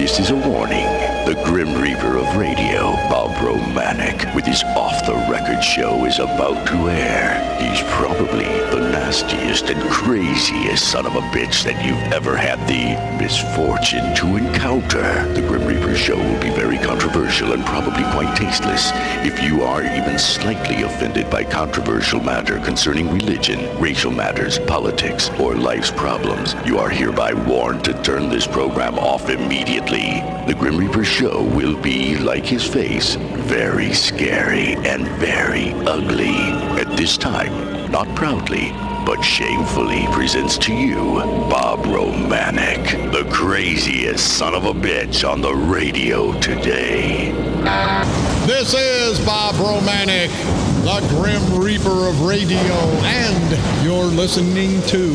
This is a warning. The Grim Reaper of radio, Bob Romanik, with his off-the-record show is about to air. He's probably the nastiest and craziest son of a bitch that you've ever had the misfortune to encounter. The Grim Reaper show will be very controversial and probably quite tasteless. If you are even slightly offended by controversial matter concerning religion, racial matters, politics, or life's problems, you are hereby warned to turn this program off immediately. The Grim Reaper show will be, like his face, very scary and very ugly. At this time, not proudly, but shamefully presents to you Bob Romanik, the craziest son of a bitch on the radio today. This is Bob Romanik, the Grim Reaper of radio, and you're listening to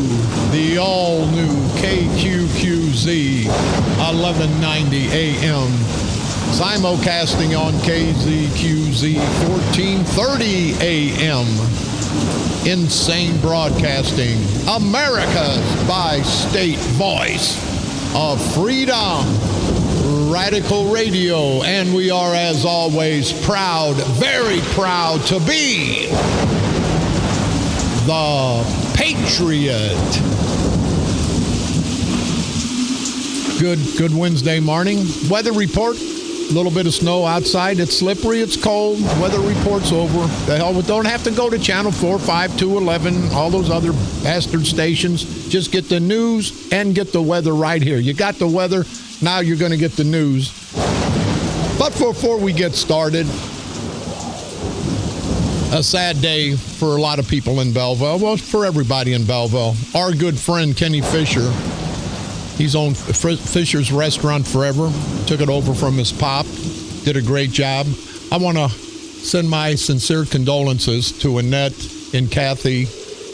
the all-new KQQZ 1190 AM, simulcasting on KZQZ 1430 AM. Insane Broadcasting, America's by-state voice of freedom, Radical Radio, and we are, as always, proud, very proud to be the Patriot. Good Wednesday morning. Weather report. A little bit of snow outside. It's slippery. It's cold. Weather report's over. The hell, we don't have to go to Channel 4, 5, 2, 11, all those other bastard stations. Just get the news and get the weather right here. You got the weather. Now you're going to get the news. But before we get started, a sad day for a lot of people in Belleville. Well, for everybody in Belleville. Our good friend, Kenny Fisher. He's owned Fisher's Restaurant forever. Took it over from his pop. Did a great job. I want to send my sincere condolences to Annette and Kathy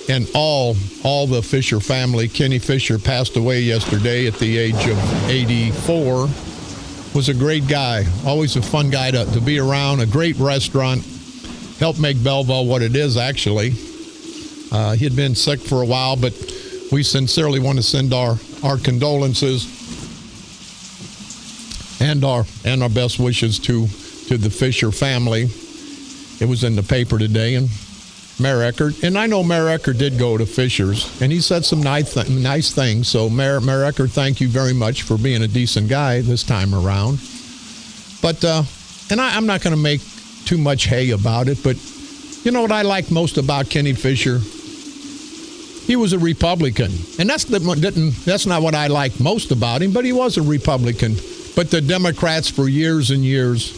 and all the Fisher family. Kenny Fisher passed away yesterday at the age of 84. Was a great guy. Always a fun guy to be around. A great restaurant. Helped make Belleville what it is, actually. He had been sick for a while, but we sincerely want to send our condolences and our best wishes to the Fisher family. It was in the paper today, and Mayor Eckert, and I know Mayor Eckert did go to Fisher's, and he said some nice things. So Mayor Eckert, thank you very much for being a decent guy this time around. But and I'm not going to make too much hay about it, but you know what I like most about Kenny Fisher? He was a Republican, and that's not what I like most about him, but he was a Republican. But the Democrats for years and years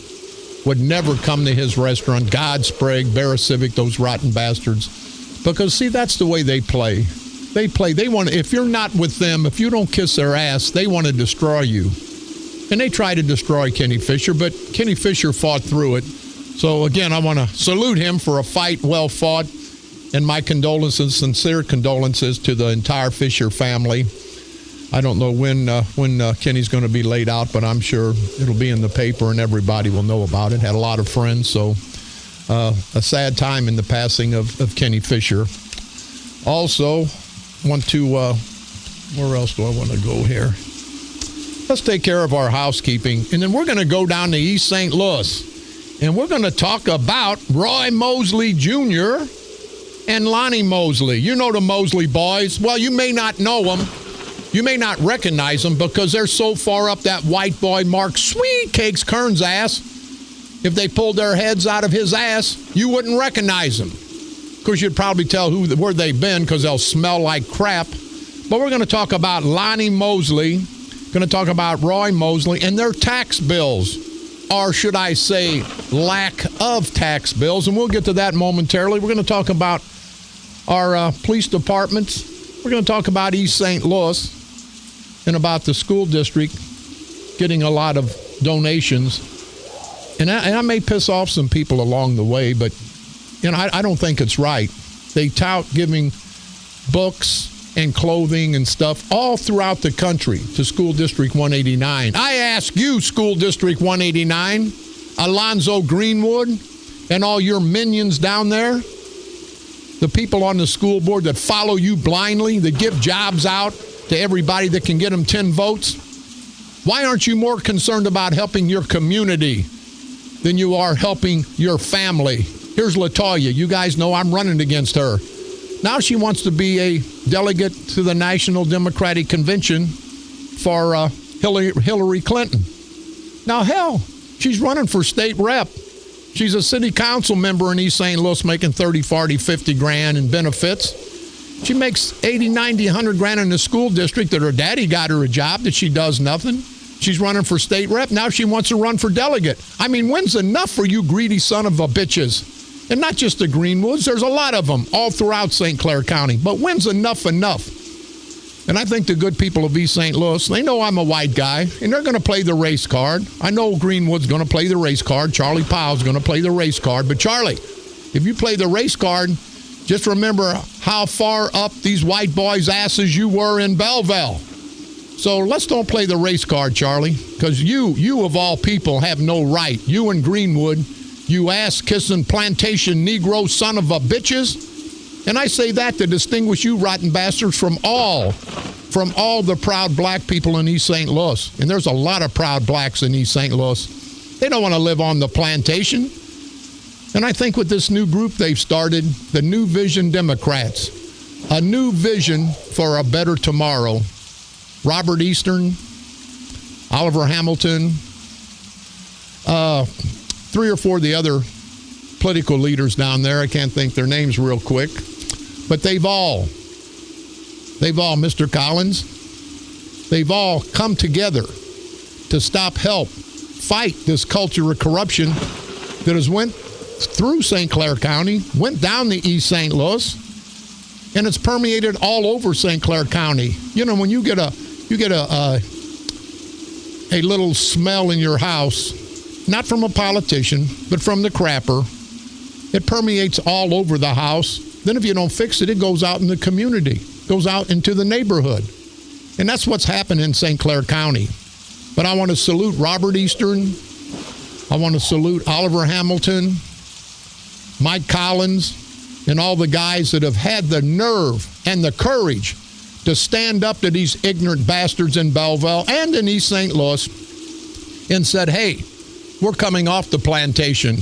would never come to his restaurant, Godsprague, Bear Civic, those rotten bastards. Because, see, that's the way they play. They want, if you're not with them, if you don't kiss their ass, they want to destroy you. And they try to destroy Kenny Fisher, but Kenny Fisher fought through it. So, again, I want to salute him for a fight well fought. And my condolences, sincere condolences to the entire Fisher family. I don't know when Kenny's going to be laid out, but I'm sure it'll be in the paper and everybody will know about it. Had a lot of friends, so a sad time in the passing of Kenny Fisher. Also, want to, where else do I want to go here? Let's take care of our housekeeping, and then we're going to go down to East St. Louis, and we're going to talk about Roy Mosley Jr., and Lonnie Mosley. You know the Mosley boys. Well, you may not know them. You may not recognize them because they're so far up that white boy Mark Sweet Cakes Kern's ass. If they pulled their heads out of his ass, you wouldn't recognize them. Of course, you'd probably tell where they've been because they'll smell like crap. But we're going to talk about Lonnie Mosley, going to talk about Roy Mosley and their tax bills, or should I say lack of tax bills. And we'll get to that momentarily. We're going to talk about our police departments. We're going to talk about East St. Louis and about the school district getting a lot of donations. And I may piss off some people along the way, but you know, I don't think it's right. They tout giving books and clothing and stuff all throughout the country to School District 189. I ask you, School District 189, Alonzo Greenwood, and all your minions down there, the people on the school board that follow you blindly, that give jobs out to everybody that can get them 10 votes. Why aren't you more concerned about helping your community than you are helping your family? Here's LaToya. You guys know I'm running against her. Now she wants to be a delegate to the National Democratic Convention for Hillary Clinton. Now, hell, she's running for state rep. She's a city council member in East St. Louis making 30, 40, 50 grand in benefits. She makes 80, 90, 100 grand in the school district that her daddy got her a job that she does nothing. She's running for state rep. Now she wants to run for delegate. I mean, when's enough for you greedy son of a bitches? And not just the Greenwoods. There's a lot of them all throughout St. Clair County. But when's enough? And I think the good people of East St. Louis, they know I'm a white guy, and they're going to play the race card. I know Greenwood's going to play the race card. Charlie Powell's going to play the race card. But, Charlie, if you play the race card, just remember how far up these white boys' asses you were in Belleville. So let's don't play the race card, Charlie, because you of all people have no right. You in Greenwood, you ass-kissing plantation Negro son of a bitches. And I say that to distinguish you rotten bastards from all the proud black people in East St. Louis. And there's a lot of proud blacks in East St. Louis. They don't want to live on the plantation. And I think with this new group they've started, the New Vision Democrats, a new vision for a better tomorrow. Robert Eastern, Oliver Hamilton, 3 or 4 of the other political leaders down there. I can't think their names real quick. But they've all, Mr. Collins, they've all come together to stop, help, fight this culture of corruption that has went through St. Clair County, went down the East St. Louis, and it's permeated all over St. Clair County. You know, when you get a little smell in your house, not from a politician, but from the crapper, it permeates all over the house. Then if you don't fix it, it goes out in the community, goes out into the neighborhood. And that's what's happened in St. Clair County. But I want to salute Robert Eastern. I want to salute Oliver Hamilton, Mike Collins, and all the guys that have had the nerve and the courage to stand up to these ignorant bastards in Belleville and in East St. Louis and said, hey, we're coming off the plantation.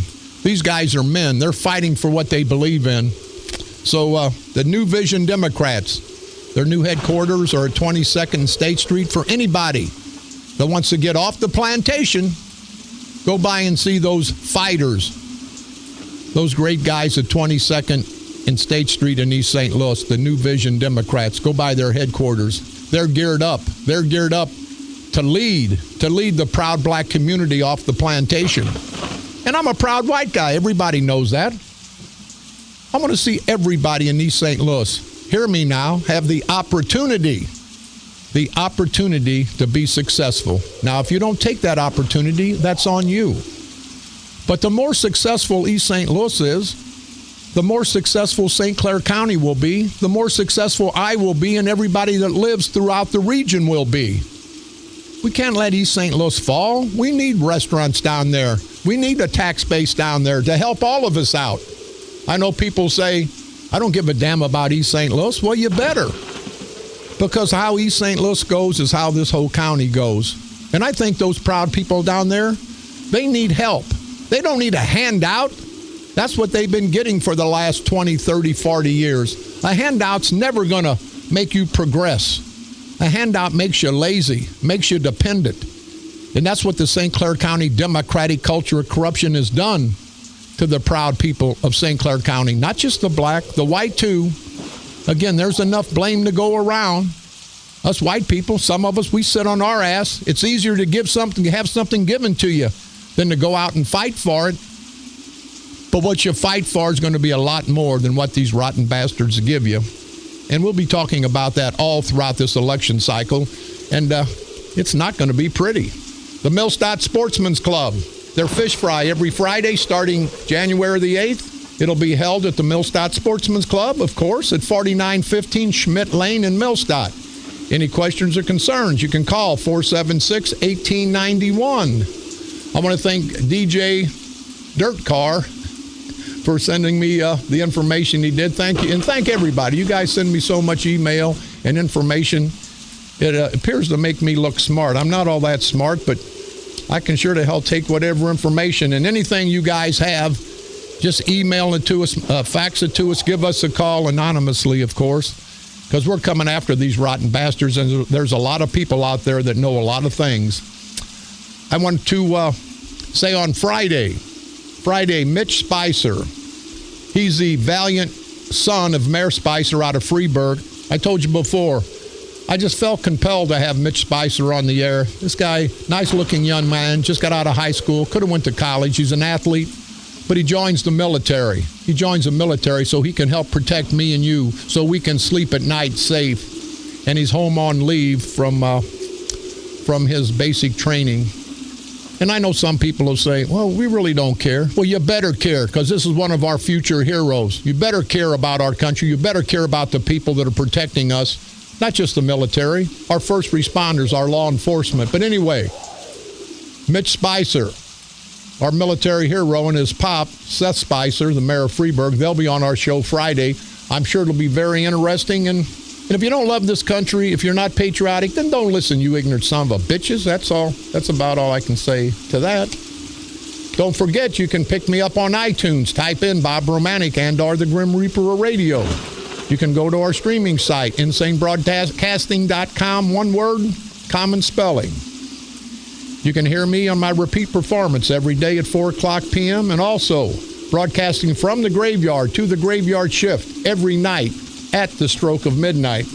These guys are men. They're fighting for what they believe in. So the New Vision Democrats, their new headquarters are at 22nd State Street. For anybody that wants to get off the plantation, go by and see those fighters, those great guys at 22nd and State Street in East St. Louis, the New Vision Democrats. Go by their headquarters. They're geared up. They're geared up to lead the proud black community off the plantation. And I'm a proud white guy. Everybody knows that. I want to see everybody in East St. Louis, hear me now, have the opportunity to be successful. Now, if you don't take that opportunity, that's on you. But the more successful East St. Louis is, the more successful St. Clair County will be, the more successful I will be, and everybody that lives throughout the region will be. We can't let East St. Louis fall. We need restaurants down there. We need a tax base down there to help all of us out. I know people say, I don't give a damn about East St. Louis. Well, you better. Because how East St. Louis goes is how this whole county goes. And I think those proud people down there, they need help. They don't need a handout. That's what they've been getting for the last 20, 30, 40 years. A handout's never going to make you progress. A handout makes you lazy, makes you dependent. And that's what the St. Clair County Democratic culture of corruption has done to the proud people of St. Clair County. Not just the black, the white too. Again, there's enough blame to go around. Us white people, some of us, we sit on our ass. It's easier to give something, to have something given to you than to go out and fight for it. But what you fight for is going to be a lot more than what these rotten bastards give you. And we'll be talking about that all throughout this election cycle. And it's not going to be pretty. The Millstadt Sportsman's Club, their fish fry every Friday starting January the 8th. It'll be held at the Millstadt Sportsman's Club, of course, at 4915 Schmidt Lane in Millstadt. Any questions or concerns, you can call 476-1891. I want to thank DJ Dirt Car for sending me the information he did. Thank you. And thank everybody. You guys send me so much email and information. it appears to make me look smart. I'm not all that smart, but I can sure to hell take whatever information and anything you guys have. Just email it to us, fax it to us, give us a call anonymously, of course, because we're coming after these rotten bastards, and there's a lot of people out there that know a lot of things. I want to say on Friday, Mitch Spicer, he's the valiant son of Mayor Spicer out of Freeburg. I told you before, I just felt compelled to have Mitch Spicer on the air. This guy, nice-looking young man, just got out of high school, could have went to college. He's an athlete, but he joins the military. He joins the military so he can help protect me and you, so we can sleep at night safe. And he's home on leave from his basic training. And I know some people will say, well, we really don't care. Well, you better care, because this is one of our future heroes. You better care about our country. You better care about the people that are protecting us, not just the military, our first responders, our law enforcement. But anyway, Mitch Spicer, our military hero, and his pop, Seth Spicer, the mayor of Freeburg, they'll be on our show Friday. I'm sure it'll be very interesting. And if you don't love this country, if you're not patriotic, then don't listen, you ignorant son of a bitches. That's all. That's about all I can say to that. Don't forget, you can pick me up on iTunes. Type in Bob Romanik and or the Grim Reaper of Radio. You can go to our streaming site, insanebroadcasting.com, one word, common spelling. You can hear me on my repeat performance every day at 4 o'clock p.m. and also broadcasting from the graveyard to the graveyard shift every night at the stroke of midnight.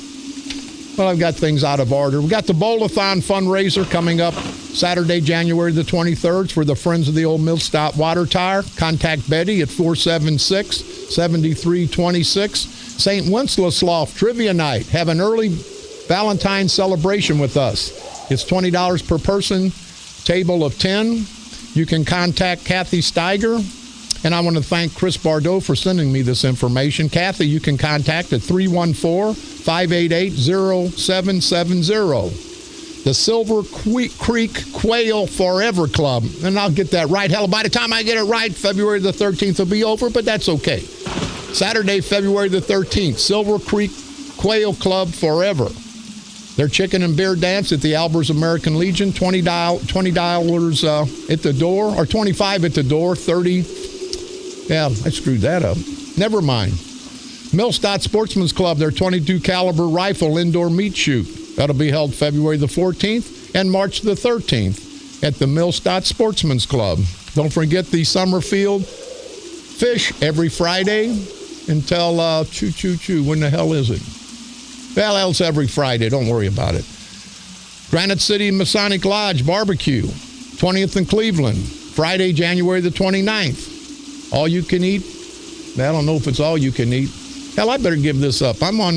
Well, I've got things out of order. We've got the Bowl-a-thon fundraiser coming up Saturday, January the 23rd for the Friends of the Old Millstop Water Tower. Contact Betty at 476-7326. St. Wenceslaus Trivia Night. Have an early Valentine's celebration with us. It's $20 per person, table of 10. You can contact Kathy Steiger. And I want to thank Chris Bardot for sending me this information. Kathy, you can contact at 314-588-0770. The Silver Creek Quail Forever Club. And I'll get that right. Hell, by the time I get it right, February the 13th will be over, but that's okay. Saturday, February the 13th, Silver Creek Quail Club Forever. Their chicken and beer dance at the Albers American Legion, $20 at the door, or $25 at the door, $30. Yeah, I screwed that up. Never mind. Millstadt Sportsman's Club, their .22 caliber rifle indoor meat shoot. That'll be held February the 14th and March the 13th at the Millstadt Sportsman's Club. Don't forget the Summerfield Fish every Friday until, when the hell is it? Well, it's every Friday. Don't worry about it. Granite City Masonic Lodge Barbecue, 20th in Cleveland, Friday, January the 29th. All you can eat? I don't know if it's all you can eat. Hell, I better give this up. I'm on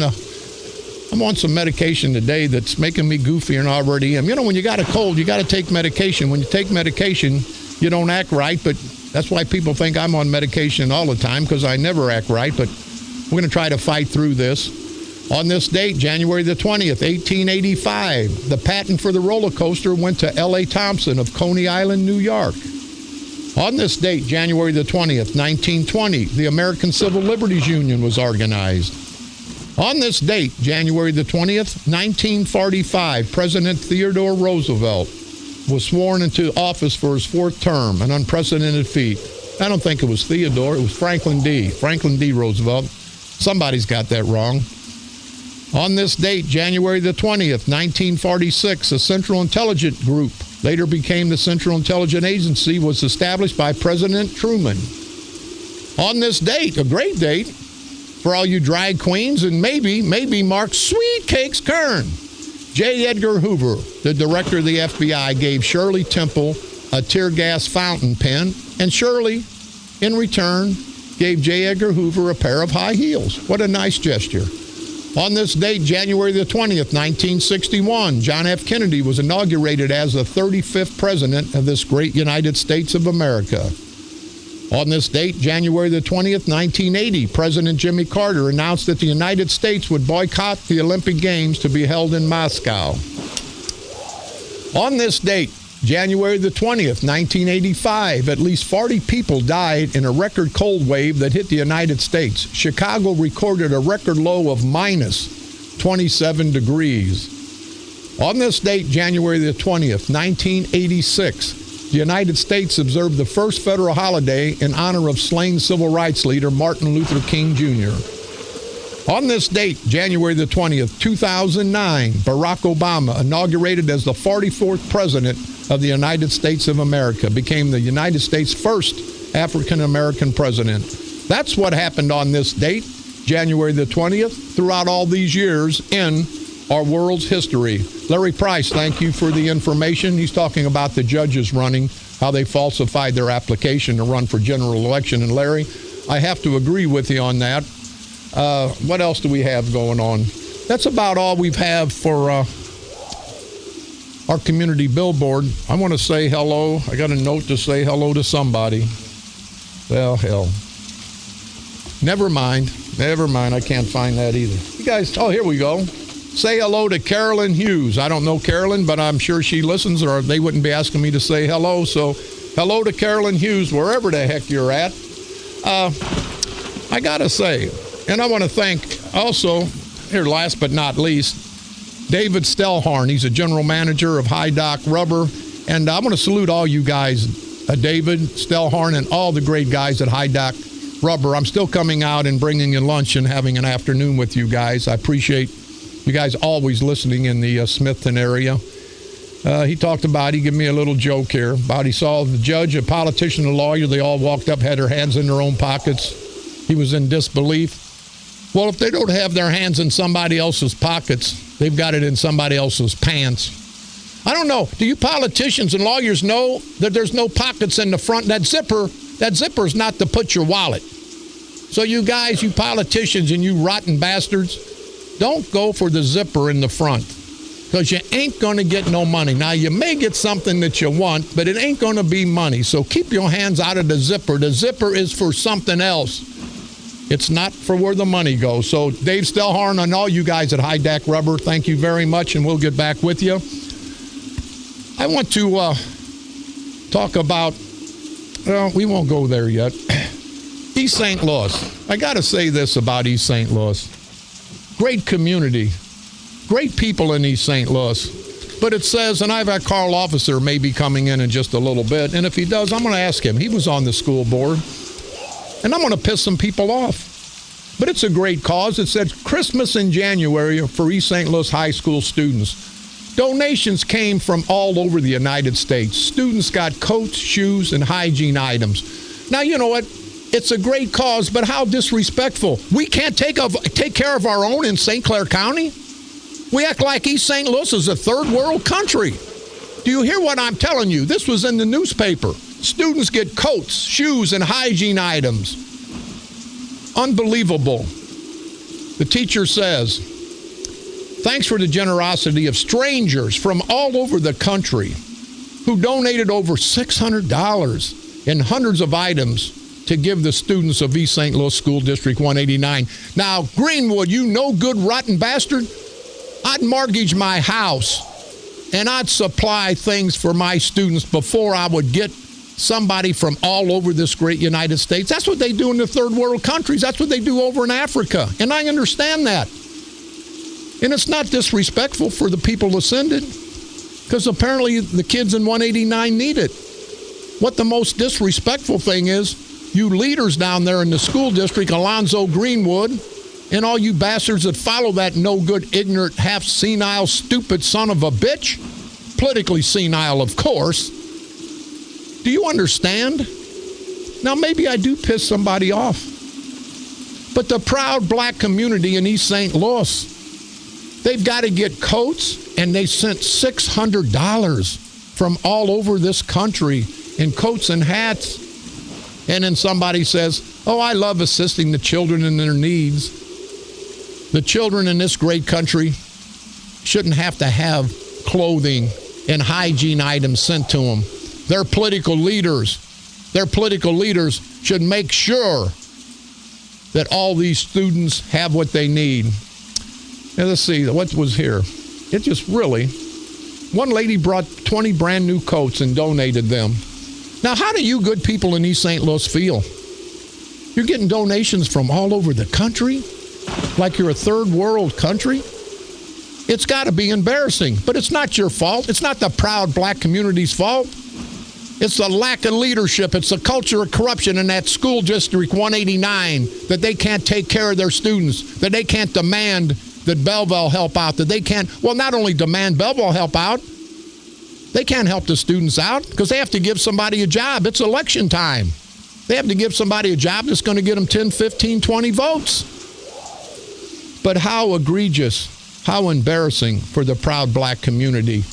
some medication today that's making me goofier than I already am. You know, when you got a cold, you got to take medication. When you take medication, you don't act right, but that's why people think I'm on medication all the time, because I never act right. But we're going to try to fight through this. On this date, January the 20th, 1885, the patent for the roller coaster went to L.A. Thompson of Coney Island, New York. On this date, January the 20th, 1920, the American Civil Liberties Union was organized. On this date, January the 20th, 1945, President Theodore Roosevelt was sworn into office for his fourth term, an unprecedented feat. I don't think it was Theodore, it was Franklin D. Roosevelt. Somebody's got that wrong. On this date, January the 20th, 1946, the Central Intelligence Group, later became the Central Intelligence Agency, was established by President Truman. On this date, a great date for all you drag queens, and maybe Mark Sweet Cakes Kern. J. Edgar Hoover, the director of the FBI, gave Shirley Temple a tear gas fountain pen, and Shirley, in return, gave J. Edgar Hoover a pair of high heels. What a nice gesture. On this date, January the 20th, 1961, John F. Kennedy was inaugurated as the 35th president of this great United States of America. On this date, January the 20th, 1980, President Jimmy Carter announced that the United States would boycott the Olympic Games to be held in Moscow. On this date, January the 20th, 1985, at least 40 people died in a record cold wave that hit the United States. Chicago recorded a record low of minus 27 degrees. On this date, January the 20th, 1986, the United States observed the first federal holiday in honor of slain civil rights leader Martin Luther King Jr. On this date, January the 20th, 2009, Barack Obama, inaugurated as the 44th president of the United States of America, became the United States' first African-American president. That's what happened on this date, January the 20th, throughout all these years in our world's history. Larry Price, thank you for the information. He's talking about the judges running, how they falsified their application to run for general election. And Larry, I have to agree with you on that. What else do we have going on? That's about all we have for our community billboard. I want to say hello. I got a note to say hello to somebody. Well, hell. Never mind. I can't find that either. You guys, oh, here we go. Say hello to Carolyn Hughes. I don't know Carolyn, but I'm sure she listens, or they wouldn't be asking me to say hello. So hello to Carolyn Hughes, wherever the heck you're at. I got to say, and I want to thank also, here last but not least, David Stelhorn. He's a general manager of High Dock Rubber. And I want to salute all you guys, David Stelhorn, and all the great guys at High Dock Rubber. I'm still coming out and bringing you lunch and having an afternoon with you guys. I appreciate you guys always listening in the Smithton area. He talked about, he gave me a little joke here, about he saw the judge, a politician, a lawyer, they all walked up, had their hands in their own pockets. He was in disbelief. Well, if they don't have their hands in somebody else's pockets, they've got it in somebody else's pants. I don't know. Do you politicians and lawyers know that there's no pockets in the front? That zipper's not to put your wallet. So you guys, you politicians and you rotten bastards, don't go for the zipper in the front, because you ain't going to get no money. Now, you may get something that you want, but it ain't going to be money. So keep your hands out of the zipper. The zipper is for something else. It's not for where the money goes. So Dave Stelhorn and all you guys at High Dock Rubber, thank you very much, and we'll get back with you. I want to talk about, well, we won't go there yet. East St. Louis. I got to say this about East St. Louis. Great community, great people in East St. Louis. But it says, and I've got Carl Officer maybe coming in just a little bit, and if he does, I'm going to ask him. He was on the school board, and I'm going to piss some people off. But it's a great cause. It said Christmas in January for East St. Louis high school students. Donations came from all over the United States. Students got coats, shoes, and hygiene items. Now, you know what? It's a great cause, but how disrespectful. We can't take care of our own in St. Clair County? We act like East St. Louis is a third world country. Do you hear what I'm telling you? This was in the newspaper. Students get coats, shoes, and hygiene items. Unbelievable. The teacher says, thanks for the generosity of strangers from all over the country who donated over $600 in hundreds of items to give the students of East St. Louis School District 189. Now, Greenwood, you no good rotten bastard, I'd mortgage my house and I'd supply things for my students before I would get somebody from all over this great United States. That's what they do in the third world countries. That's what they do over in Africa. And I understand that. And it's not disrespectful for the people to send it, because apparently the kids in 189 need it. What the most disrespectful thing is, you leaders down there in the school district, Alonzo Greenwood, and all you bastards that follow that no-good, ignorant, half-senile, stupid son of a bitch, politically senile, of course. Do you understand? Now, maybe I do piss somebody off, but the proud black community in East St. Louis, they've got to get coats, and they sent $600 from all over this country in coats and hats. And then somebody says, oh, I love assisting the children in their needs. The children in this great country shouldn't have to have clothing and hygiene items sent to them. Their political leaders should make sure that all these students have what they need. Now, let's see, what was here? It just really, one lady brought 20 brand new coats and donated them. Now, how do you good people in East St. Louis feel? You're getting donations from all over the country, like you're a third world country? It's got to be embarrassing. But it's not your fault. It's not the proud black community's fault. It's the lack of leadership. It's the culture of corruption in that school district 189, that they can't take care of their students, that they can't demand that Belleville help out, that they can't, well, not only demand Belleville help out, they can't help the students out because they have to give somebody a job. It's election time. They have to give somebody a job that's going to get them 10, 15, 20 votes. But how egregious, how embarrassing for the proud black community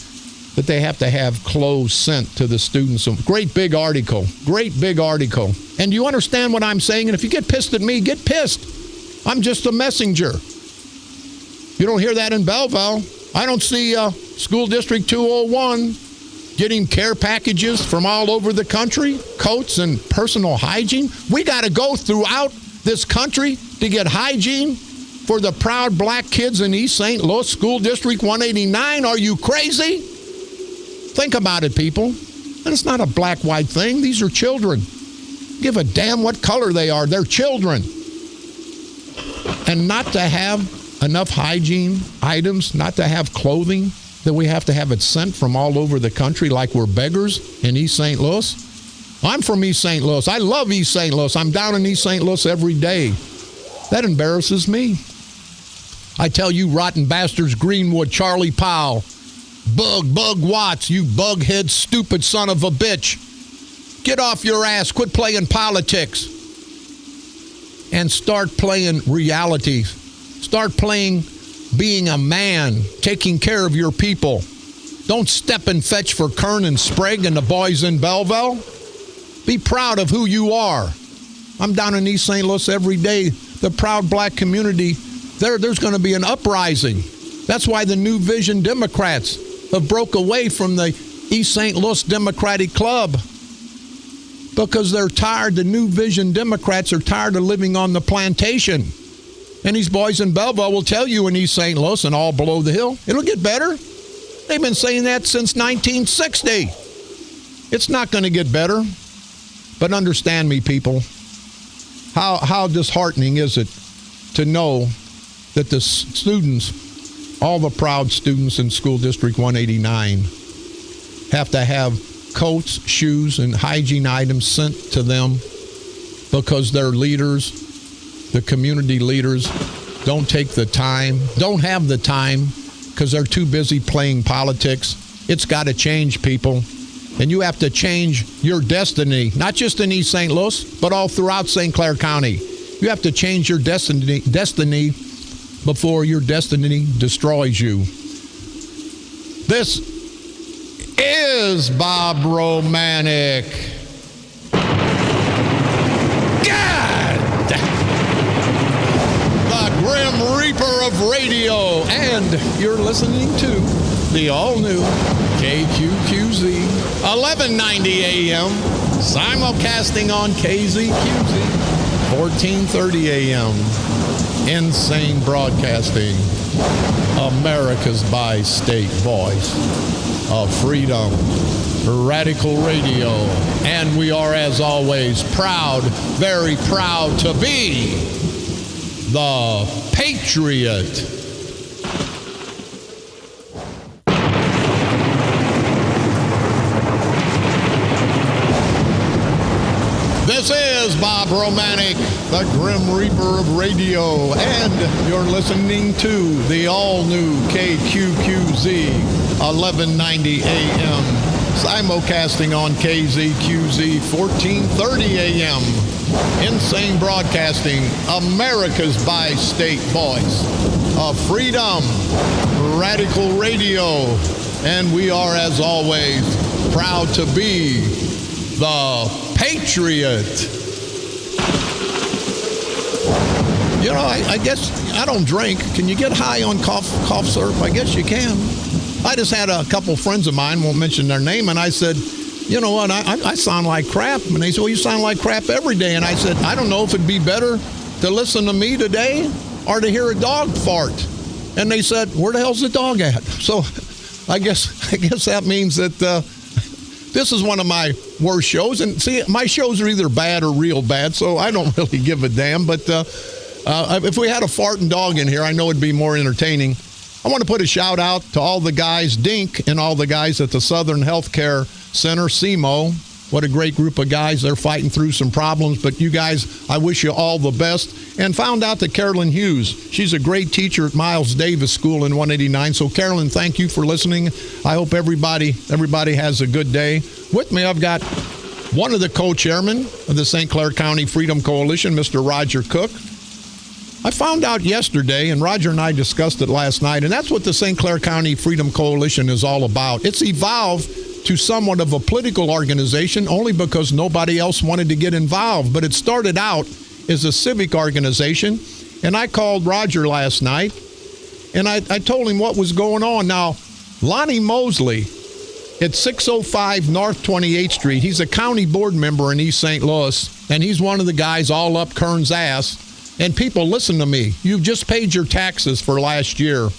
that they have to have clothes sent to the students. Great big article. Great big article. And you understand what I'm saying? And if you get pissed at me, get pissed. I'm just a messenger. You don't hear that in Belleville. I don't see School District 201 getting care packages from all over the country, coats and personal hygiene. We got to go throughout this country to get hygiene for the proud black kids in East St. Louis, School District 189. Are you crazy? Think about it, people. And it's not a black-white thing. These are children. Give a damn what color they are. They're children. And not to have enough hygiene items, not to have clothing, that we have to have it sent from all over the country like we're beggars in East St. Louis. I'm from East St. Louis. I love East St. Louis. I'm down in East St. Louis every day. That embarrasses me. I tell you, rotten bastards, Greenwood, Charlie Powell, Bug Watts, you bughead, stupid son of a bitch. Get off your ass. Quit playing politics. And start playing reality. Start playing being a man, taking care of your people. Don't step and fetch for Kern and Sprague and the boys in Belleville. Be proud of who you are. I'm down in East St. Louis every day. The proud black community, there's going to be an uprising. That's why the New Vision Democrats have broke away from the East St. Louis Democratic Club, because they're tired. The New Vision Democrats are tired of living on the plantation. And these boys in Belleville will tell you in East St. Louis and all below the hill, it'll get better. They've been saying that since 1960. It's not going to get better. But understand me, people. How disheartening is it to know that the students, all the proud students in School District 189, have to have coats, shoes, and hygiene items sent to them because their leaders, the community leaders, don't take the time, don't have the time because they're too busy playing politics. It's got to change, people. And you have to change your destiny, not just in East St. Louis, but all throughout St. Clair County. You have to change your destiny before your destiny destroys you. This is Bob Romanik. God! The Grim Reaper of radio. And you're listening to the all-new KQQZ, 1190 AM, simulcasting on KZQZ, 1430 AM. Insane Broadcasting, America's bi-state voice of freedom, radical radio. And we are, as always, proud, very proud to be the Patriot. This is Bob Romanik, the Grim Reaper of radio, and you're listening to the all-new KQQZ, 1190 AM, simulcasting on KZQZ, 1430 AM. Insane Broadcasting, America's bi-state voice of freedom, radical radio, and we are, as always, proud to be the Patriot. You know, I guess I don't drink. Can you get high on cough syrup? I guess you can. I just had a couple friends of mine, won't mention their name, and I said, you know what, I sound like crap. And they said, well, you sound like crap every day. And I said, I don't know if it'd be better to listen to me today or to hear a dog fart. And they said, where the hell's the dog at? So I guess that means that this is one of my worst shows. And see, my shows are either bad or real bad, so I don't really give a damn. But if we had a farting dog in here, I know it'd be more entertaining. I want to put a shout out to all the guys, Dink, and all the guys at the Southern Healthcare Center, SEMO. What a great group of guys. They're fighting through some problems. But you guys, I wish you all the best. And found out that Carolyn Hughes, she's a great teacher at Miles Davis School in 189. So, Carolyn, thank you for listening. I hope everybody has a good day. With me, I've got one of the co-chairmen of the St. Clair County Freedom Coalition, Mr. Roger Cook. I found out yesterday, and Roger and I discussed it last night, and that's what the St. Clair County Freedom Coalition is all about. It's evolved to somewhat of a political organization only because nobody else wanted to get involved. But it started out as a civic organization, and I called Roger last night, and I told him what was going on. Now, Lonnie Mosley at 605 North 28th Street, he's a county board member in East St. Louis, and he's one of the guys all up Kern's ass. And people, listen to me. You've just paid your taxes for last year.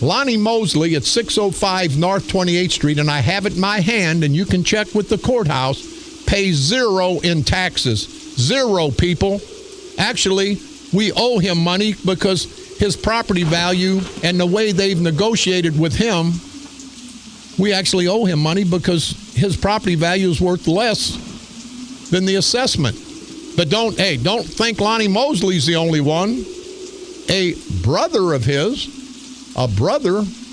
Lonnie Mosley at 605 North 28th Street, and I have it in my hand, and you can check with the courthouse, pays zero in taxes. Zero, people. Actually, we owe him money because his property value and the way they've negotiated with him, we actually owe him money because his property value is worth less than the assessment. But don't think Lonnie Mosley's the only one. A brother of his,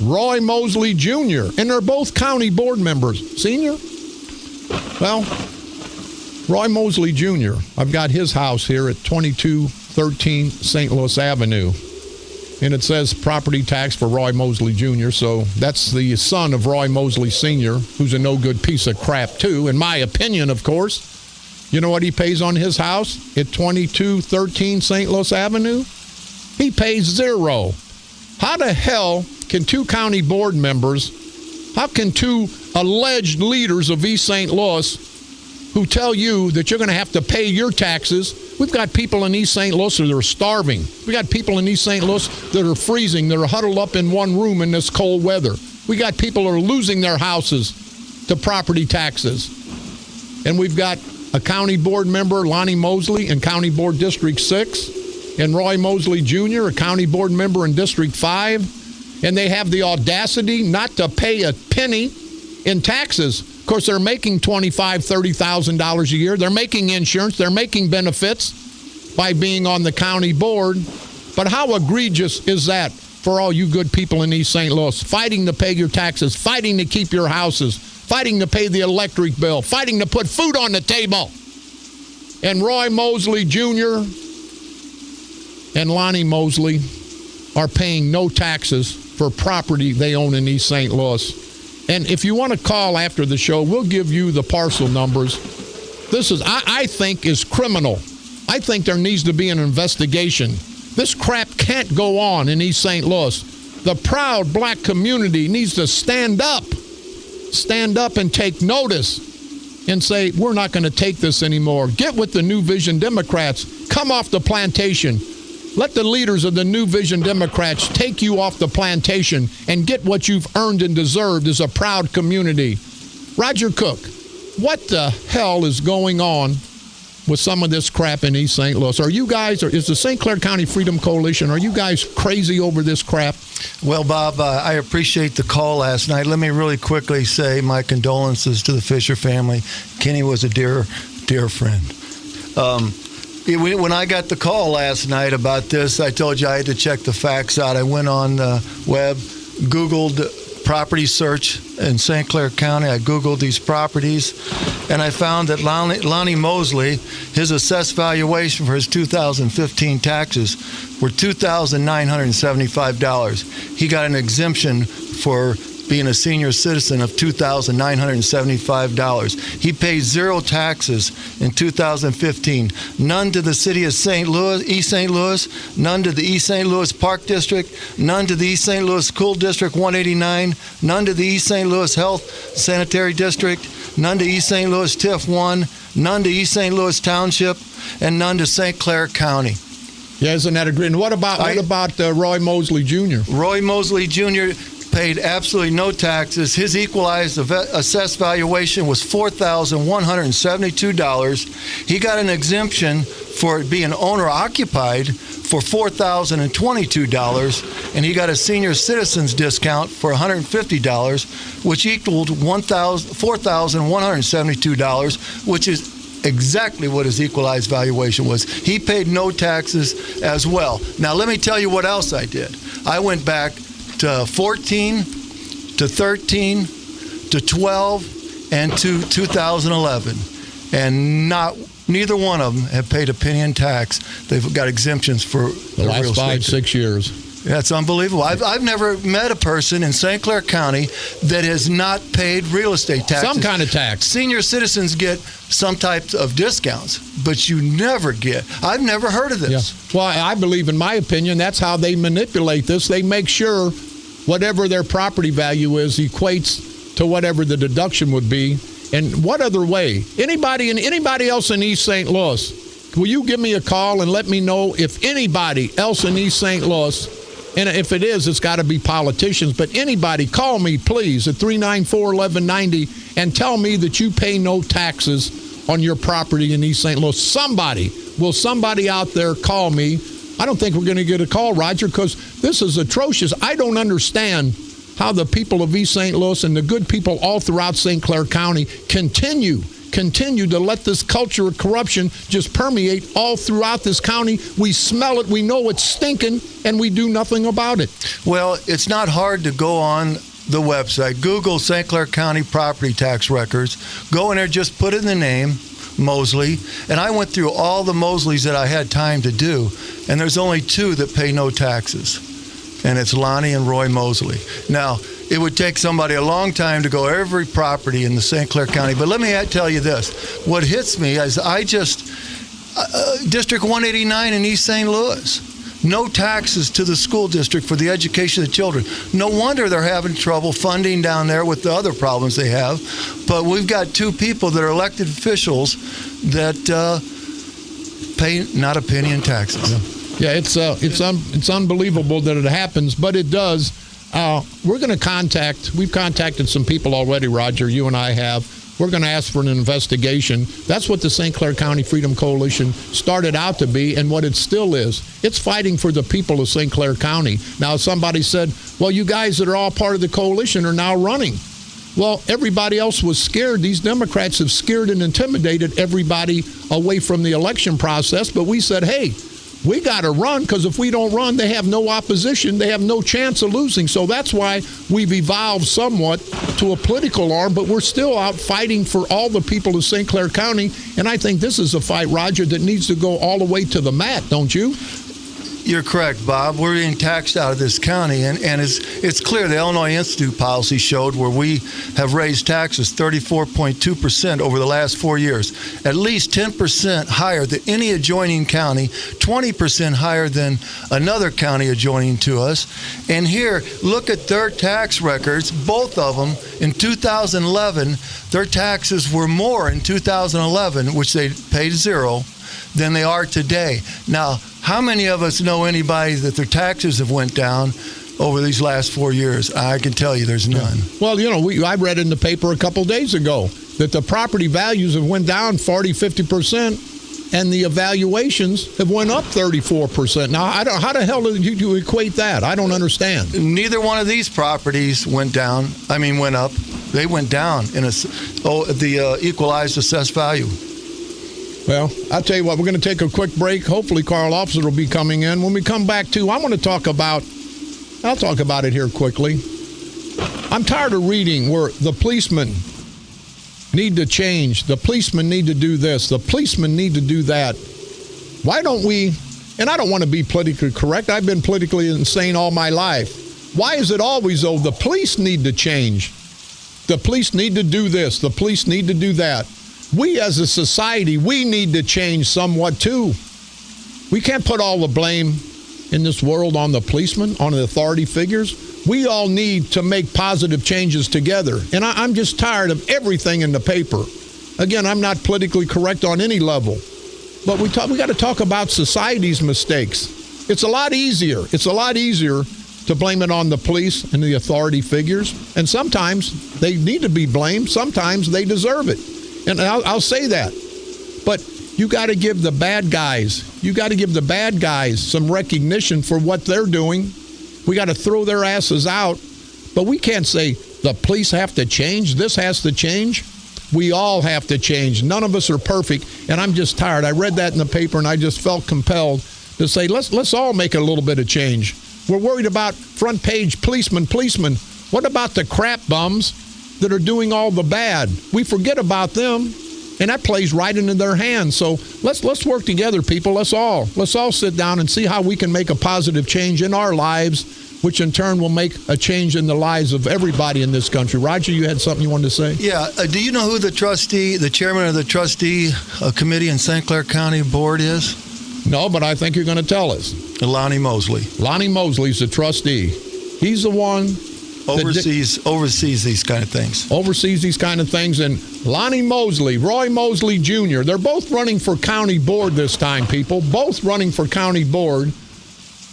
Roy Mosley Jr., and they're both county board members. Senior? Well, Roy Mosley Jr., I've got his house here at 2213 St. Louis Avenue. And it says property tax for Roy Mosley Jr., so that's the son of Roy Mosley Sr., who's a no-good piece of crap, too, in my opinion, of course. You know what he pays on his house at 2213 St. Louis Avenue? He pays zero. How the hell can two county board members, how can two alleged leaders of East St. Louis who tell you that you're going to have to pay your taxes? We've got people in East St. Louis that are starving. We got people in East St. Louis that are freezing, that are huddled up in one room in this cold weather. We got people that are losing their houses to property taxes. And we've got a county board member, Lonnie Mosley, in County Board District 6, and Roy Mosley Jr., a county board member in District 5, and they have the audacity not to pay a penny in taxes. Of course, they're making $25,000, $30,000 a year. They're making insurance. They're making benefits by being on the county board. But how egregious is that for all you good people in East St. Louis, fighting to pay your taxes, fighting to keep your houses, fighting to pay the electric bill, fighting to put food on the table? And Roy Mosley Jr. and Lonnie Mosley are paying no taxes for property they own in East St. Louis. And if you want to call after the show, we'll give you the parcel numbers. This is, I think, is criminal. I think there needs to be an investigation. This crap can't go on in East St. Louis. The proud black community needs to stand up and take notice and say, we're not going to take this anymore. Get with the New Vision Democrats. Come off the plantation. Let the leaders of the New Vision Democrats take you off the plantation and get what you've earned and deserved as a proud community. Roger Cook, what the hell is going on with some of this crap in East St. Louis? Are you guys, or is the St. Clair County Freedom Coalition, are you guys crazy over this crap? Well, Bob, I appreciate the call last night. Let me really quickly say my condolences to the Fisher family. Kenny was a dear, dear friend. When I got the call last night about this, I told you I had to check the facts out. I went on the web, Googled property search in St. Clair County. I Googled these properties, and I found that Lonnie Mosley, his assessed valuation for his 2015 taxes were $2,975. He got an exemption for being a senior citizen of $2,975. He paid zero taxes in 2015. None to the city of East St. Louis, none to the East St. Louis Park District, none to the East St. Louis School District 189, none to the East St. Louis Health Sanitary District, none to East St. Louis TIF 1, none to East St. Louis Township, and none to St. Clair County. Yeah, isn't that a great? What about Roy Mosley Jr.? Roy Mosley Jr. paid absolutely no taxes. His equalized assessed valuation was $4,172. He got an exemption for it being owner-occupied for $4,022, and he got a senior citizens discount for $150, which equaled $4,172, which is exactly what his equalized valuation was. He paid no taxes as well. Now, let me tell you what else I did. I went back to 14, to 13, to 12, and to 2011, and neither one of them have paid a penny in tax. They've got exemptions for the last 5-6 years. That's unbelievable. I've never met a person in St. Clair County that has not paid real estate taxes. Some kind of tax. Senior citizens get some types of discounts, but you never get. I've never heard of this. Yeah. Well, I believe, in my opinion, that's how they manipulate this. They make sure whatever their property value is equates to whatever the deduction would be. And what other way? Anybody else in East St. Louis, will you give me a call and let me know if anybody else in East St. Louis, and if it is, it's got to be politicians, but anybody, call me, please, at 394-1190 and tell me that you pay no taxes on your property in East St. Louis. Somebody out there call me? I don't think we're going to get a call, Roger, because this is atrocious. I don't understand how the people of East St. Louis and the good people all throughout St. Clair County continue to let this culture of corruption just permeate all throughout this county. We smell it, we know it's stinking, and we do nothing about it. Well, it's not hard to go on the website, Google St. Clair County property tax records, go in there, just put in the name, Mosley, and I went through all the Mosleys that I had time to do, and there's only 2 that pay no taxes. And it's Lonnie and Roy Mosley. Now, it would take somebody a long time to go every property in the St. Clair County. But let me tell you this. What hits me is District 189 in East St. Louis, no taxes to the school district for the education of the children. No wonder they're having trouble funding down there with the other problems they have. But we've got 2 people that are elected officials that pay not a penny in taxes. Yeah. Yeah, it's unbelievable that it happens, but it does. We've contacted some people already, Roger, you and I have. We're going to ask for an investigation. That's what the St. Clair County Freedom Coalition started out to be, and what it still is. It's fighting for the people of St. Clair County. Now, somebody said, well, you guys that are all part of the coalition are now running. Well, everybody else was scared. These Democrats have scared and intimidated everybody away from the election process, but we said, hey, we got to run, because if we don't run, they have no opposition. They have no chance of losing. So that's why we've evolved somewhat to a political arm, but we're still out fighting for all the people of St. Clair County. And I think this is a fight, Roger, that needs to go all the way to the mat, don't you? You're correct, Bob. We're being taxed out of this county, and it's clear the Illinois Institute policy showed where we have raised taxes 34.2% over the last 4 years, at least 10% higher than any adjoining county, 20% higher than another county adjoining to us. And here, look at their tax records, both of them. In 2011, their taxes were more in 2011, which they paid 0, than they are today. Now, how many of us know anybody that their taxes have went down over these last 4 years? I can tell you there's none. Yeah. Well, I read in the paper a couple days ago that the property values have went down 40-50%, and the evaluations have went up 34%. Now, how the hell did you equate that? I don't understand. Neither one of these properties went up. They went down in the equalized assessed value. Well, I'll tell you what, we're going to take a quick break. Hopefully Carl Officer will be coming in. When we come back, too, I'll talk about it here quickly. I'm tired of reading where the policemen need to change. The policemen need to do this. The policemen need to do that. Why don't we, and I don't want to be politically correct. I've been politically insane all my life. Why is it always, the police need to change? The police need to do this. The police need to do that. We as a society, we need to change somewhat too. We can't put all the blame in this world on the policemen, on the authority figures. We all need to make positive changes together. And I'm just tired of everything in the paper. Again, I'm not politically correct on any level. But we got to talk about society's mistakes. It's a lot easier. It's a lot easier to blame it on the police and the authority figures. And sometimes they need to be blamed. Sometimes they deserve it. And I'll say that. But You got to give the bad guys some recognition for what they're doing. We got to throw their asses out. But we can't say the police have to change, this has to change. We all have to change. None of us are perfect, and I'm just tired. I read that in the paper, and I just felt compelled to say, let's all make a little bit of change. We're worried about front page policemen. What about the crap bums that are doing all the bad? We forget about them, and that plays right into their hands. So let's work together, people. Let's all sit down and see how we can make a positive change in our lives, which in turn will make a change in the lives of everybody in this country. Roger, you had something you wanted to say? Yeah. Do you know who the chairman of the trustee committee in St. Clair County Board is? No, but I think you're going to tell us. Lonnie Mosley. Lonnie Mosley's the trustee. He's the one oversees these kind of things. Oversees these kind of things. And Lonnie Mosley, Roy Mosley Jr., they're both running for county board this time, people. Both running for county board.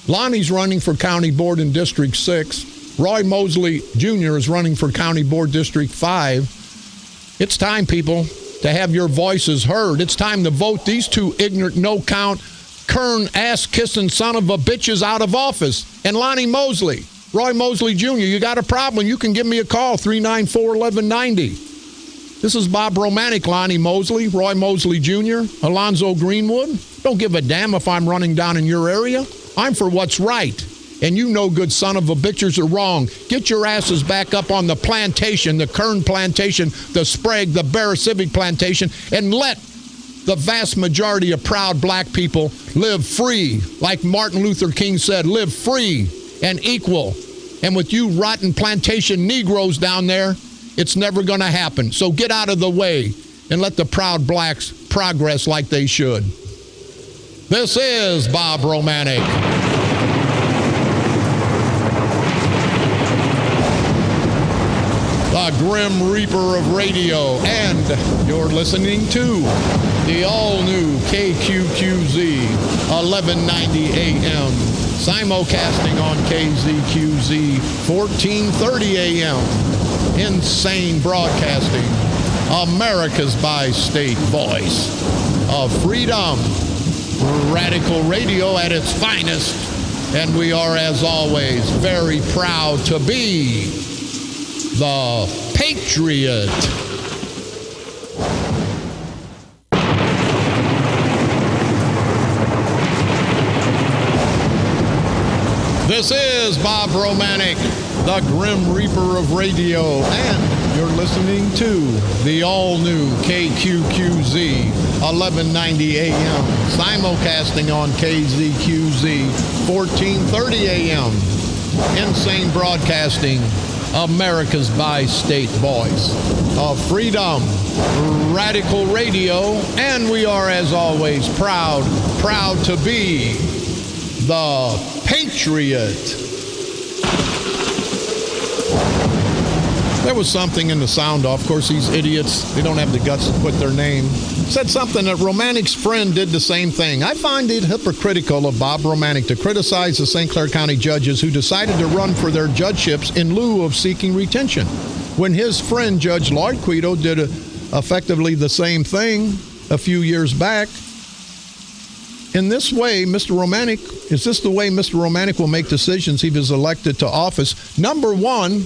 Lonnie's running for county board in District 6. Roy Mosley Jr. is running for county board District 5. It's time, people, to have your voices heard. It's time to vote these two ignorant, no-count, Kern, ass-kissing son of a bitches out of office. And Lonnie Mosley, Roy Mosley Jr., you got a problem, you can give me a call, 394-1190. This is Bob Romanik, Lonnie Mosley, Roy Mosley Jr., Alonzo Greenwood. Don't give a damn if I'm running down in your area. I'm for what's right. And you no good son of a bitches are wrong. Get your asses back up on the plantation, the Kern plantation, the Sprague, the Bear Civic plantation, and let the vast majority of proud black people live free. Like Martin Luther King said, live free and equal. And with you rotten plantation Negroes down there, it's never going to happen. So get out of the way and let the proud blacks progress like they should. This is Bob Romanik. The Grim Reaper of radio, and you're listening to the all-new KQQZ 1190 AM, simulcasting on KZQZ 1430 AM, insane broadcasting, America's bi-state voice of freedom. Radical radio at its finest, and we are, as always, very proud to be the Patriot. This is Bob Romanik, the Grim Reaper of radio, and you're listening to the all-new KQQZ 1190 AM, simulcasting on KZQZ 1430 AM, insane broadcasting, America's bi-state voice of freedom, radical radio, and we are, as always, proud to be the Patriot. There was something in the sound off. Of course, these idiots, they don't have the guts to put their name. Said something that Romanik's friend did the same thing. I find it hypocritical of Bob Romanik to criticize the St. Clair County judges who decided to run for their judgeships in lieu of seeking retention, when his friend Judge Lloyd Quito did effectively the same thing a few years back. In this way, is this the way Mr. Romanik will make decisions if he is elected to office? Number one,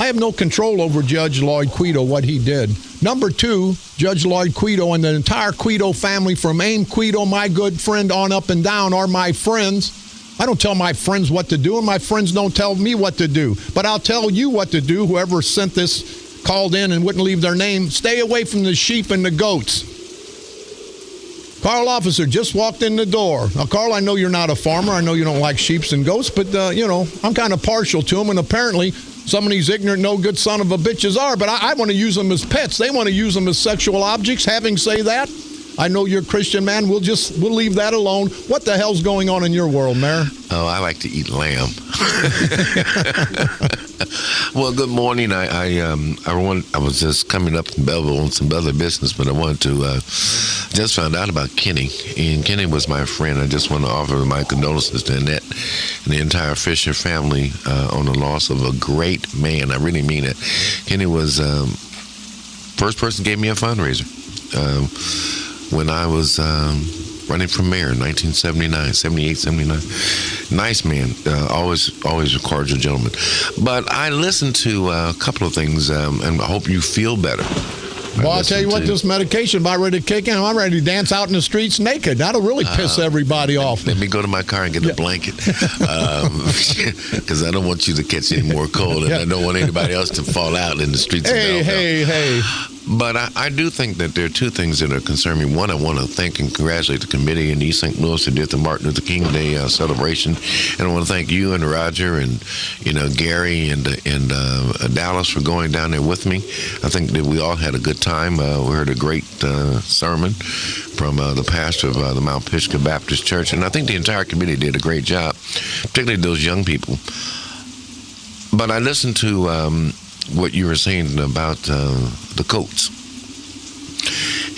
I have no control over Judge Lloyd Quito, what he did. Number two, Judge Lloyd Quito and the entire Quito family, from Aim Quito, my good friend, on up and down, are my friends. I don't tell my friends what to do, and my friends don't tell me what to do. But I'll tell you what to do, whoever sent this, called in and wouldn't leave their name. Stay away from the sheep and the goats. Carl Officer just walked in the door. Now, Carl, I know you're not a farmer. I know you don't like sheep and goats, but, I'm kind of partial to them, and apparently some of these ignorant, no good son of a bitches are, but I want to use them as pets. They want to use them as sexual objects. Having said that, I know you're a Christian man. We'll leave that alone. What the hell's going on in your world, Mayor? Oh, I like to eat lamb. Well, good morning. I was just coming up from Belleville on some other business, but I wanted to just found out about Kenny, and Kenny was my friend. I just want to offer my condolences to Annette and the entire Fisher family on the loss of a great man. I really mean it. Kenny was first person gave me a fundraiser. when I was running for mayor in 1979, 78, 79. Nice man, always a cordial gentleman. But I listened to a couple of things, and I hope you feel better. Well, I'll tell you what, this medication about ready to kick in. I'm ready to dance out in the streets naked. That'll really piss everybody off. Let me go to my car and get a blanket, because I don't want you to catch any more cold, and I don't want anybody else to fall out in the streets of Belleville. Hey. But I do think that there are two things that are concerning me. One, I want to thank and congratulate the committee in East St. Louis who did the Martin Luther King Day celebration, and I want to thank you and Roger and Gary and Dallas for going down there with me. I think that we all had a good time. We heard a great sermon from the pastor of the Mount Pisgah Baptist Church, and I think the entire committee did a great job, particularly those young people. But I listened to what you were saying about the coats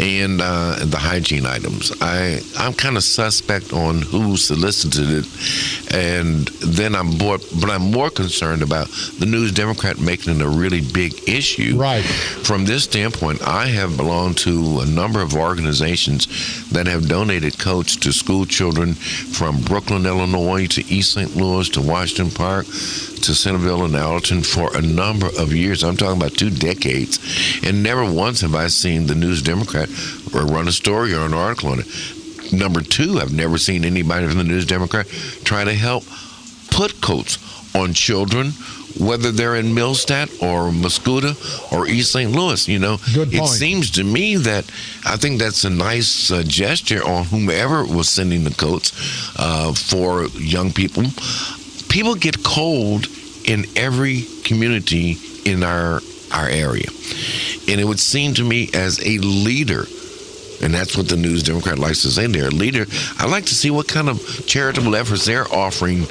and the hygiene items. I'm kind of suspect on who solicited it, and then I'm more concerned about the News Democrat making it a really big issue. Right. From this standpoint, I have belonged to a number of organizations that have donated coats to school children from Brooklyn, Illinois, to East St. Louis, to Washington Park, to Centerville and Allerton for a number of years. I'm talking about 2 decades. And never once have I seen the News Democrat or run a story or an article on it. Number 2, I've never seen anybody from the News Democrat try to help put coats on children, whether they're in Millstadt or Mascoutah or East St. Louis. Good point. It seems to me that I think that's a nice gesture on whomever was sending the coats for young people. People get cold in every community in our area. And it would seem to me as a leader, and that's what the News Democrat likes to say, they're a leader, I'd like to see what kind of charitable efforts they're offering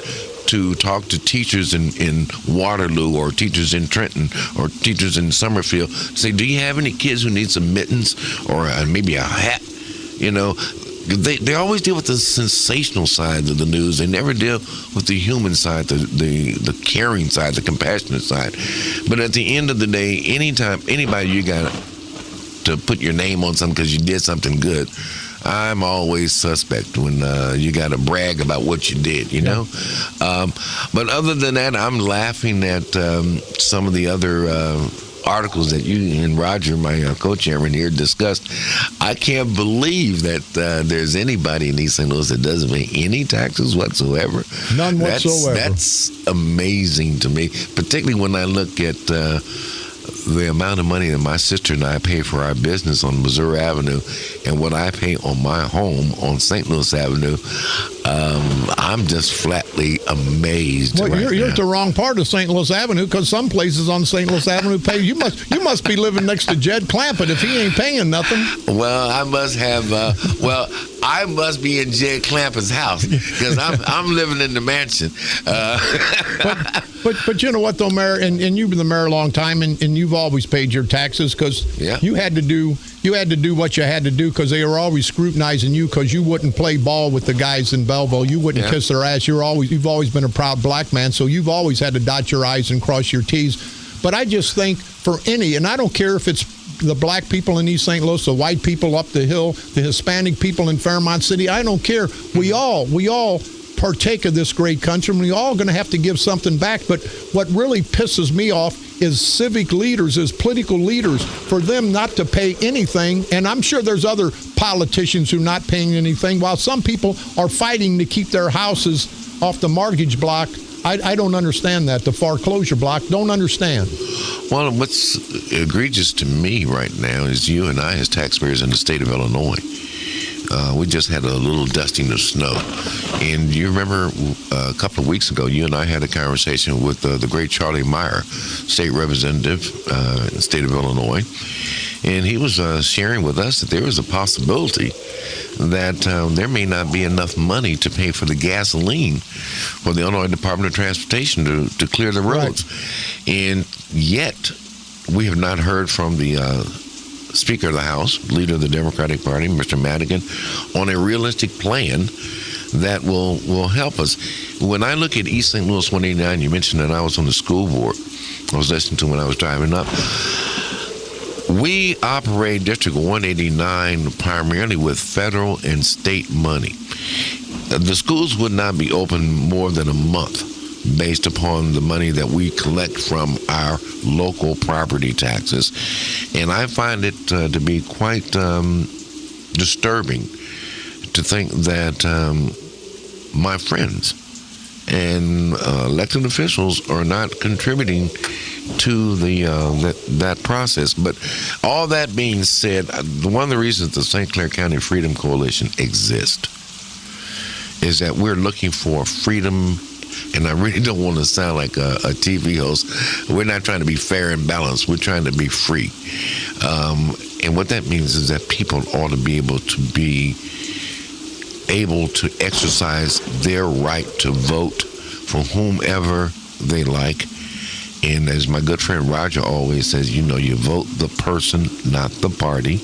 to talk to teachers in Waterloo or teachers in Trenton or teachers in Summerfield. Say, do you have any kids who need some mittens or maybe a hat? They always deal with the sensational side of the news. They never deal with the human side, the caring side, the compassionate side. But at the end of the day, anytime anybody you got to put your name on something because you did something good, I'm always suspect when you got to brag about what you did, But other than that, I'm laughing at some of the other articles that you and Roger, my co-chairman here, discussed. I can't believe that there's anybody in East St. Louis that doesn't pay any taxes whatsoever. None whatsoever. That's amazing to me, particularly when I look at the amount of money that my sister and I pay for our business on Missouri Avenue and what I pay on my home on St. Louis Avenue. I'm just flatly amazed. Well, you're at the wrong part of St. Louis Avenue, because some places on St. Louis Avenue pay. You must be living next to Jed Clampett if he ain't paying nothing. Well, I must have. I must be in Jed Clampett's house because I'm living in the mansion. But you know what though, Mayor, and you've been the mayor a long time, and you've always paid your taxes because you had to do what you had to do because they were always scrutinizing you because you wouldn't play ball with the guys in Belleville. You wouldn't kiss their ass. You've always been a proud black man, so you've always had to dot your I's and cross your T's. But I just think and I don't care if it's the black people in East St. Louis, the white people up the hill, the Hispanic people in Fairmont City, I don't care. We all partake of this great country, and we're all going to have to give something back. But what really pisses me off is civic leaders, is political leaders, for them not to pay anything. And I'm sure there's other politicians who are not paying anything, while some people are fighting to keep their houses off the mortgage block. I don't understand that. The foreclosure block, don't understand. Well, what's egregious to me right now is you and I as taxpayers in the state of Illinois. We just had a little dusting of snow. And you remember a couple of weeks ago, you and I had a conversation with the great Charlie Meyer, state representative in the state of Illinois. And he was sharing with us that there was a possibility that there may not be enough money to pay for the gasoline for the Illinois Department of Transportation to clear the roads. Right. And yet, we have not heard from the Speaker of the House, leader of the Democratic Party, Mr. Madigan, on a realistic plan that will help us. When I look at East St. Louis 189, you mentioned that I was on the school board. I was listening to when I was driving up. We operate District 189 primarily with federal and state money. The schools would not be open more than a month based upon the money that we collect from our local property taxes. And I find it to be quite disturbing to think that my friends and elected officials are not contributing to the that process. But all that being said, one of the reasons the St. Clair County Freedom Coalition exists is that we're looking for freedom. And I really don't want to sound like a TV host. We're not trying to be fair and balanced. We're trying to be free. And what that means is that people ought to be able to exercise their right to vote for whomever they like. And as my good friend Roger always says, you vote the person, not the party.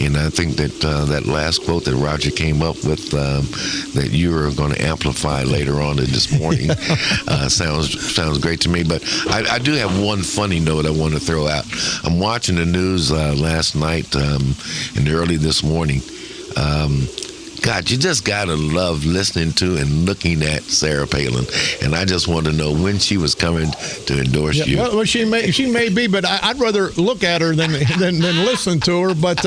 And I think that that last quote that Roger came up with that you are going to amplify later on this morning sounds great to me. But I do have one funny note I want to throw out. I'm watching the news last night and early this morning. God, you just gotta love listening to and looking at Sarah Palin, and I just want to know when she was coming to endorse you. Well, she may be, but I'd rather look at her than listen to her. But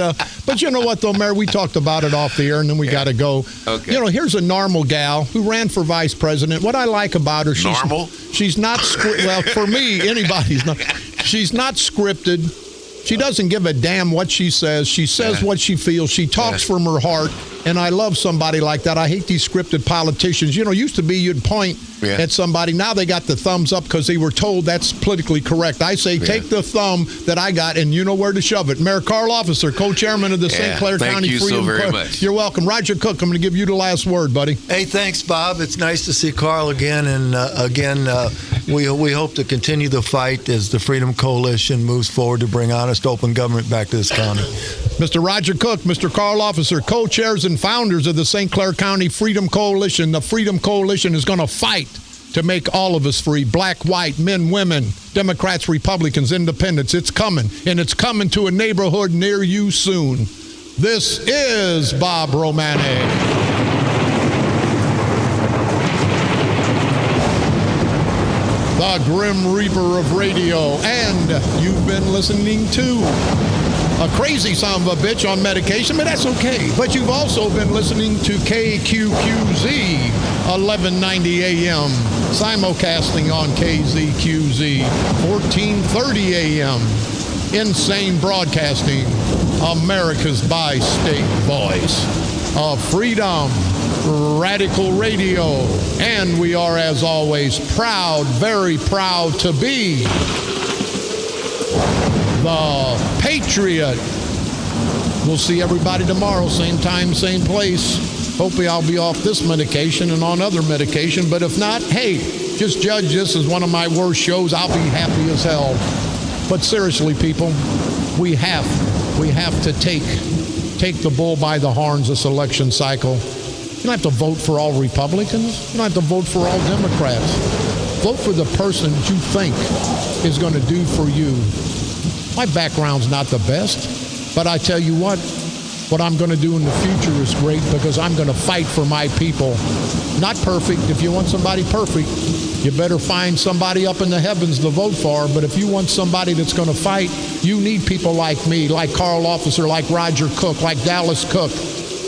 you know what, though, Mayor, we talked about it off the air, and then we got to go. Okay. Here's a normal gal who ran for vice president. What I like about her, she's not well, for me, anybody's not. She's not scripted. She doesn't give a damn what she says. She says what she feels. She talks from her heart. And I love somebody like that. I hate these scripted politicians. Used to be you'd point at somebody. Now they got the thumbs up because they were told that's politically correct. I say take the thumb that I got and you know where to shove it. Mayor Carl Officer, co-chairman of the St. Clair County Freedom. Thank you so very much. You're welcome. Roger Cook, I'm going to give you the last word, buddy. Hey, thanks, Bob. It's nice to see Carl again. And we hope to continue the fight as the Freedom Coalition moves forward to bring honest, open government back to this county. Mr. Roger Cook, Mr. Carl Officer, co-chairs and founders of the St. Clair County Freedom Coalition. The Freedom Coalition is going to fight to make all of us free, black, white, men, women, Democrats, Republicans, independents. It's coming, and it's coming to a neighborhood near you soon. This is Bob Romanik. The Grim Reaper of radio, and you've been listening to a crazy son of a bitch on medication, but that's okay. But you've also been listening to KQQZ 1190 AM, simulcasting on KZQZ 1430 AM. Insane Broadcasting, America's bi-state voice of freedom, radical radio. And we are, as always, proud, very proud to be the Patriot. We'll see everybody tomorrow, same time, same place. Hopefully I'll be off this medication and on other medication, but if not, hey, just judge this as one of my worst shows. I'll be happy as hell. But seriously, people, we have to take the bull by the horns this election cycle. You don't have to vote for all Republicans. You don't have to vote for all Democrats. Vote for the person that you think is going to do for you. My background's not the best, but I tell you what I'm going to do in the future is great because I'm going to fight for my people. Not perfect. If you want somebody perfect, you better find somebody up in the heavens to vote for. But if you want somebody that's going to fight, you need people like me, like Carl Officer, like Roger Cook, like Dallas Cook,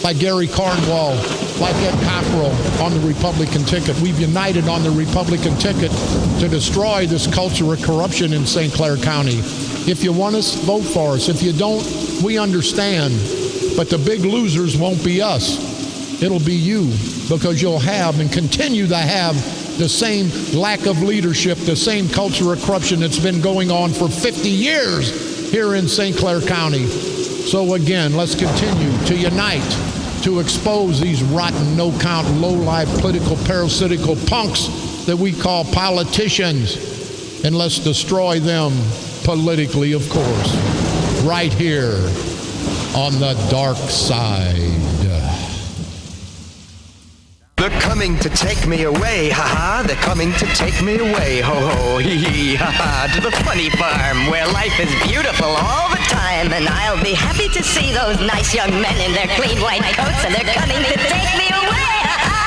like Gary Cornwall, like Ed Cockrell on the Republican ticket. We've united on the Republican ticket to destroy this culture of corruption in St. Clair County. If you want us, vote for us. If you don't, we understand. But the big losers won't be us. It'll be you, because you'll have and continue to have the same lack of leadership, the same culture of corruption that's been going on for 50 years here in St. Clair County. So again, let's continue to unite to expose these rotten, no-count, low-life, political, parasitical punks that we call politicians. And let's destroy them politically, of course, right here on the dark side. They're coming to take me away, ha-ha. They're coming to take me away, ho-ho, hee-hee, ha-ha. To the funny farm where life is beautiful all the time. And I'll be happy to see those nice young men in their clean white coats. And they're coming to take me away, ha-ha.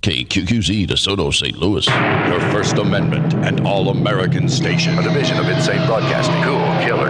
KQQZ, DeSoto, St. Louis. Your First Amendment and All-American station. A division of Insane Broadcasting. Cool Killer